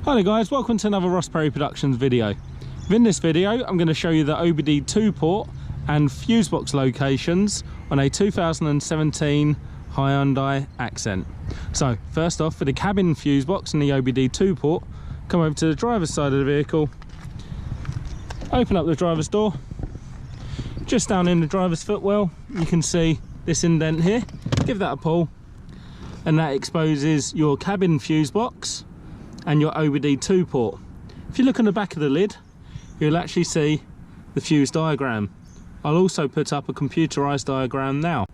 Hi there guys, welcome to another Ross Perry Productions video. Within this video I'm going to show you the OBD2 port and Fusebox locations on a 2017 Hyundai Accent. So first off, for the cabin Fusebox and the OBD2 port, come over to the driver's side of the vehicle, open up the driver's door. Just down in the driver's footwell you can see this indent here. Give that a pull and that exposes your cabin Fusebox and your OBD2 port. If you look on the back of the lid, you'll actually see the fuse diagram. I'll also put up a computerized diagram now.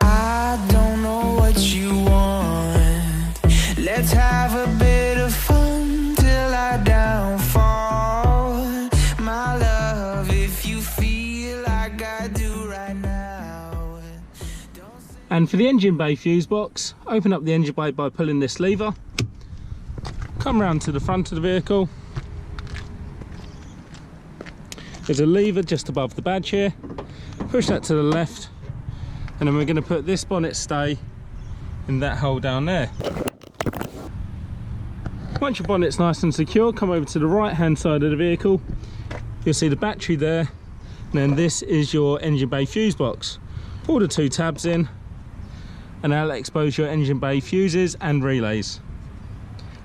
I don't know what you want. Let's have a bit of fun till I downfall. My love, if you feel like I do right now. And for the engine bay fuse box, open up the engine bay by pulling this lever. Come round to the front of the vehicle. There's a lever just above the badge here. Push that to the left, and then we're going to put this bonnet stay in that hole down there. Once your bonnet's nice and secure, come over to the right hand side of the vehicle. You'll see the battery there, and then this is your engine bay fuse box. Pull the two tabs in, and that'll expose your engine bay fuses and relays.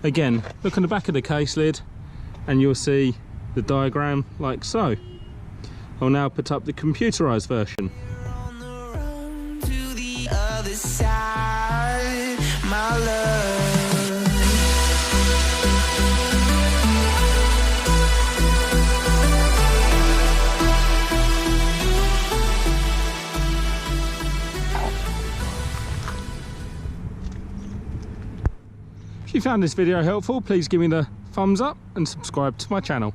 Again, look on the back of the case lid and you'll see the diagram like so. I'll now put up the computerized version. On the run to the other side, my love. If you found this video helpful, please give me the thumbs up and subscribe to my channel.